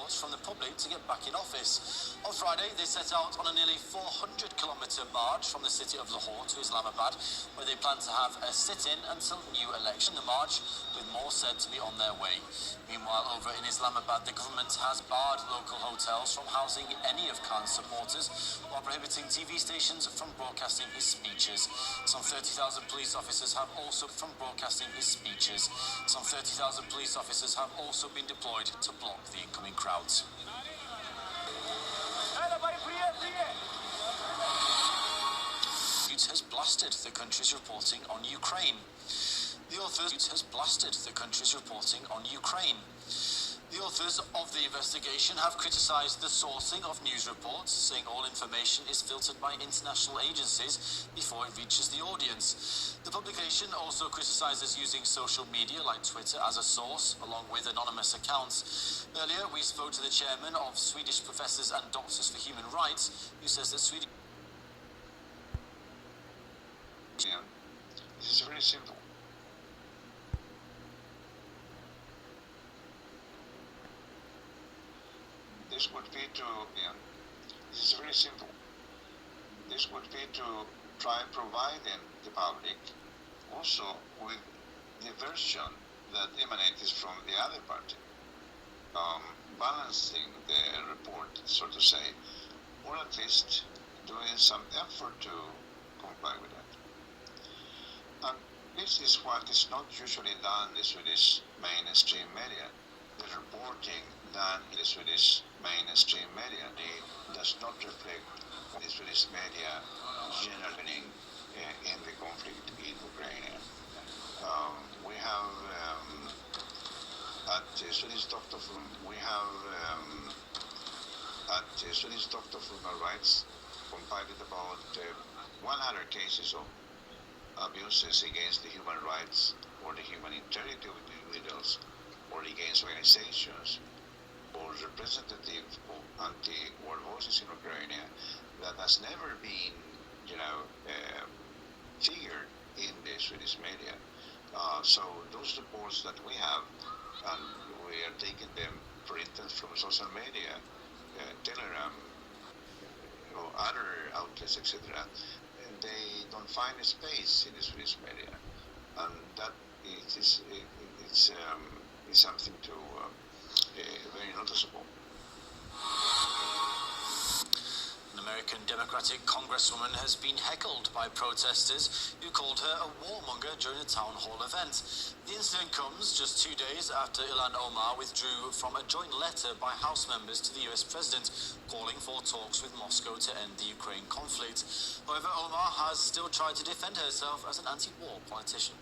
support from the public to get back in office. On Friday, they set out on a nearly 400-kilometre march from the city of Lahore to Islamabad, where they plan to have a sit-in until new election. The march, with more said to be on their way. Meanwhile, over in Islamabad, the government has barred local hotels from housing any of Khan's supporters, while prohibiting TV stations from broadcasting his speeches. Some 30,000 police officers have also been deployed to block the incoming crowds. Has blasted the country's reporting on Ukraine. The authors of the investigation have criticised the sourcing of news reports, saying all information is filtered by international agencies before it reaches the audience. The publication also criticises using social media like Twitter as a source, along with anonymous accounts. Earlier, we spoke to the chairman of Swedish Professors and Doctors for Human Rights, who says that Swedish... This is very simple. This would be to try providing the public also with the version that emanates from the other party, balancing the report, so to say, or at least doing some effort to comply with that. And this is what is not usually done in the Swedish mainstream media. The reporting done in the Swedish mainstream media does not reflect what the Swedish media generally in the conflict in Ukraine. We have at Swedish Doctor for Human Rights compiled about 100 cases of abuses against the human rights or the human integrity of individuals or against organizations or representative of anti-war voices in Ukraine that has never been, figured in the Swedish media. So those reports that we have, and we are taking them, for instance, from social media, Telegram, or other outlets, etc., they don't find a space in the Swedish media, and that is something to very noticeable. An American Democratic congresswoman has been heckled by protesters who called her a warmonger during a town hall event. The incident comes just 2 days after Ilhan Omar withdrew from a joint letter by House members to the US president calling for talks with Moscow to end the Ukraine conflict. However, Omar has still tried to defend herself as an anti-war politician.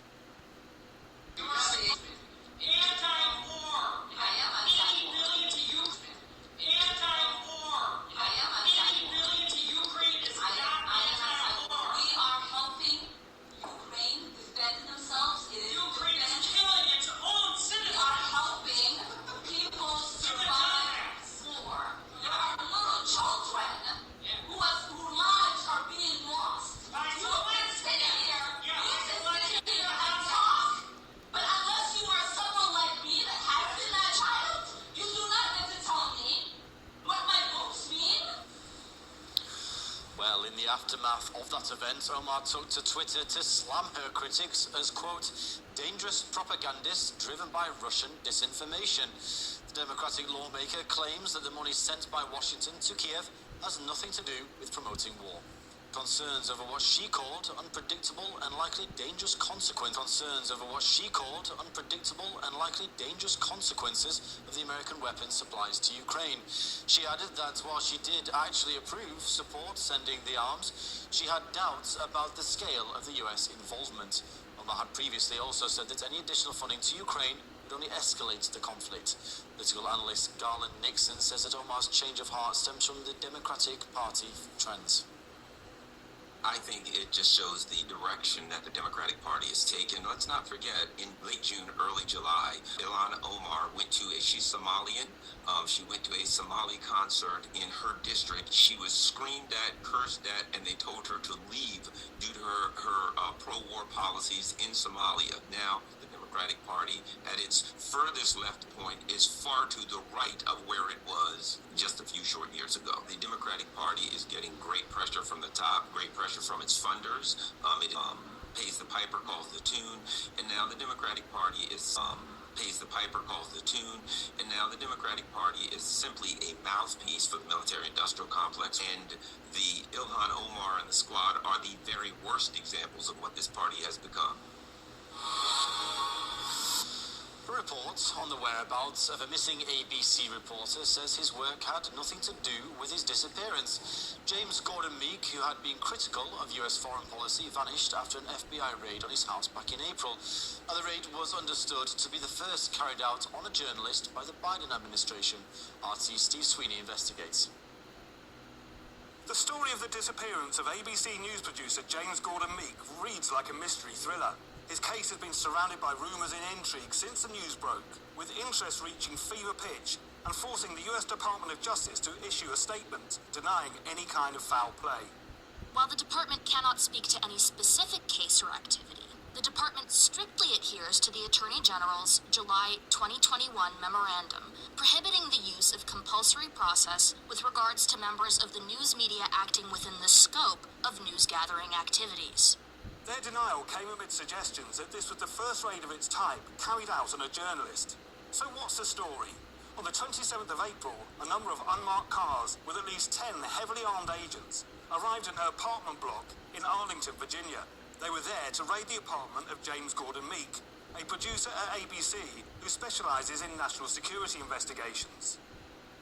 Anti-war! I am anti-war. 80 million to Ukraine. Anti-war! I am anti-war. 80 million to Ukraine is not anti-war. We are helping Ukraine defend themselves. Ukraine is killing its own citizens. We are helping people survive war. There are little children whose lives are being lost. You can sit here. You can sit here and talk. But unless you are someone like me that has been that child, you do not get to tell me what my books mean. Well, in the aftermath of that event, Omar took to Twitter to slam her critics as, quote, dangerous propagandists driven by Russian disinformation. The Democratic lawmaker claims that the money sent by Washington to Kiev has nothing to do with promoting war. Concerns over what she called unpredictable and likely dangerous consequences of the American weapons supplies to Ukraine. She added that while she did actually approve support sending the arms, she had doubts about the scale of the US involvement. Omar had previously also said that any additional funding to Ukraine would only escalate the conflict. Political analyst Garland Nixon says that Omar's change of heart stems from the Democratic Party trends. I think it just shows the direction that the Democratic Party has taken. Let's not forget, in late June, early July, Ilhan Omar she's Somalian. She went to a Somali concert in her district. She was screamed at, cursed at, and they told her to leave due to her pro-war policies in Somalia. Now, the Democratic Party at its furthest left point is far to the right of where it was just a few short years ago. The Democratic Party is getting great pressure from the top, great pressure from its funders. It pays the piper, calls the tune, and now the Democratic Party is pays the piper, calls the tune, and now the Democratic Party is simply a mouthpiece for the military-industrial complex, and the Ilhan Omar and the squad are the very worst examples of what this party has become. A report on the whereabouts of a missing ABC reporter says his work had nothing to do with his disappearance. James Gordon Meek, who had been critical of US foreign policy, vanished after an FBI raid on his house back in April. The raid was understood to be the first carried out on a journalist by the Biden administration. RT's Steve Sweeney investigates. The story of the disappearance of ABC News producer James Gordon Meek reads like a mystery thriller. His case has been surrounded by rumours and intrigue since the news broke, with interest reaching fever pitch and forcing the US Department of Justice to issue a statement denying any kind of foul play. While the department cannot speak to any specific case or activity, the department strictly adheres to the Attorney General's July 2021 memorandum prohibiting the use of compulsory process with regards to members of the news media acting within the scope of news-gathering activities. Their denial came amid suggestions that this was the first raid of its type carried out on a journalist. So what's the story? On the 27th of April, a number of unmarked cars with at least 10 heavily armed agents arrived in her apartment block in Arlington, Virginia. They were there to raid the apartment of James Gordon Meek, a producer at ABC who specializes in national security investigations.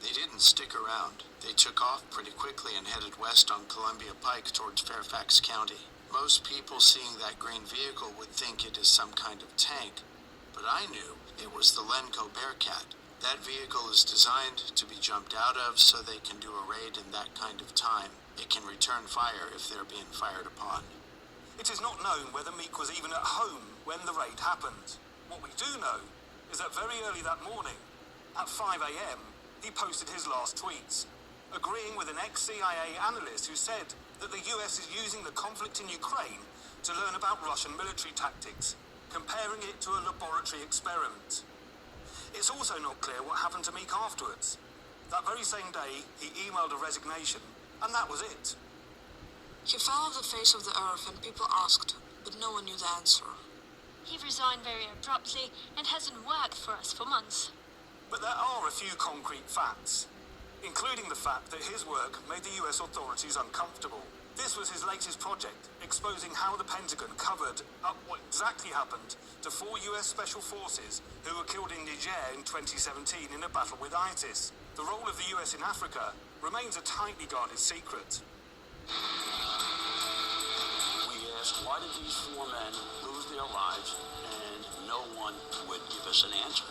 They didn't stick around. They took off pretty quickly and headed west on Columbia Pike towards Fairfax County. Most people seeing that green vehicle would think it is some kind of tank, but I knew it was the Lenco Bearcat. That vehicle is designed to be jumped out of so they can do a raid in that kind of time. It can return fire if they're being fired upon. It is not known whether Meek was even at home when the raid happened. What we do know is that very early that morning, at 5 a.m., he posted his last tweets, agreeing with an ex-CIA analyst who said that the US is using the conflict in Ukraine to learn about Russian military tactics, comparing it to a laboratory experiment. It's also not clear what happened to Meek afterwards. That very same day, he emailed a resignation, and that was it. He fell off the face of the earth and people asked, but no one knew the answer. He resigned very abruptly and hasn't worked for us for months. But there are a few concrete facts, including the fact that his work made the US authorities uncomfortable. This was his latest project, exposing how the Pentagon covered up what exactly happened to 4 US Special Forces who were killed in Niger in 2017 in a battle with ISIS. The role of the US in Africa remains a tightly guarded secret. We asked, why did these 4 men lose their lives? And no one would give us an answer.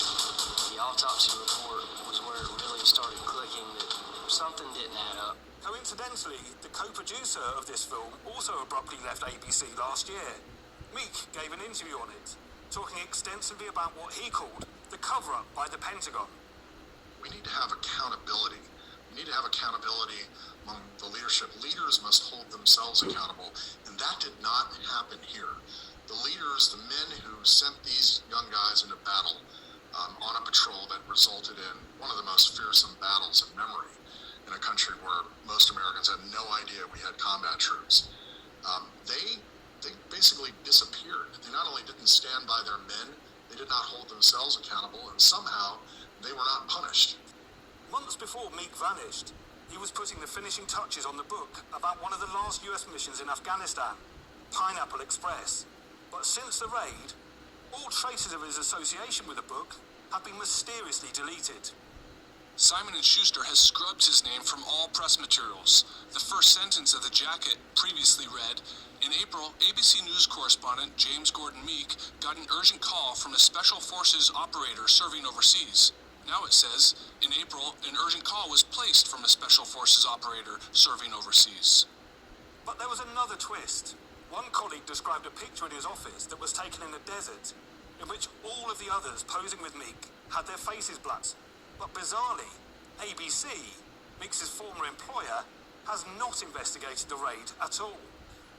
The autopsy report was where it really started clicking that something didn't add up. Coincidentally, the co-producer of this film also abruptly left ABC last year. Meek gave an interview on it, talking extensively about what he called the cover-up by the Pentagon. We need to have accountability. We need to have accountability among the leadership. Leaders must hold themselves accountable, and that did not happen here. The leaders, the men who sent these young guys into battle on a patrol that resulted in one of the most fearsome battles in memory in a country where most Americans had no idea we had combat troops. They basically disappeared. They not only didn't stand by their men, they did not hold themselves accountable, and somehow they were not punished. Months before Meek vanished, he was putting the finishing touches on the book about one of the last US missions in Afghanistan, Pineapple Express. But since the raid, all traces of his association with the book have been mysteriously deleted. Simon & Schuster has scrubbed his name from all press materials. The first sentence of the jacket previously read, "In April, ABC News correspondent James Gordon Meek got an urgent call from a Special Forces operator serving overseas." Now it says, in April, an urgent call was placed from a Special Forces operator serving overseas. But there was another twist. One colleague described a picture in his office that was taken in the desert, in which all of the others posing with Meek had their faces blacked. But bizarrely, ABC, Meek's former employer, has not investigated the raid at all.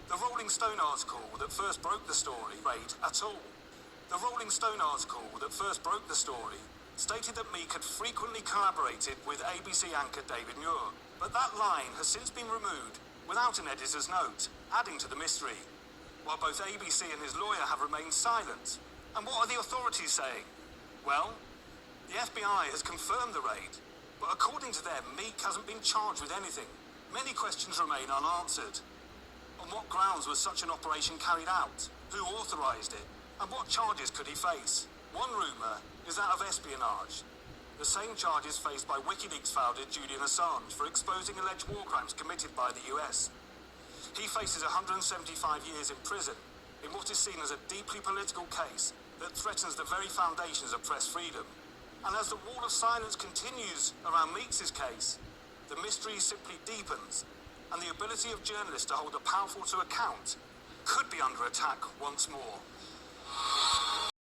The Rolling Stone article that first broke the story raid at all. The Rolling Stone article that first broke the story stated that Meek had frequently collaborated with ABC anchor David Muir, but that line has since been removed without an editor's note, adding to the mystery, while both ABC and his lawyer have remained silent. And what are the authorities saying? Well, the FBI has confirmed the raid, but according to them, Meek hasn't been charged with anything. Many questions remain unanswered. On what grounds was such an operation carried out? Who authorized it? And what charges could he face? One rumor is that of espionage, the same charges faced by WikiLeaks founder Julian Assange for exposing alleged war crimes committed by the US. He faces 175 years in prison in what is seen as a deeply political case that threatens the very foundations of press freedom. And as the wall of silence continues around Meeks' case, the mystery simply deepens, and the ability of journalists to hold the powerful to account could be under attack once more.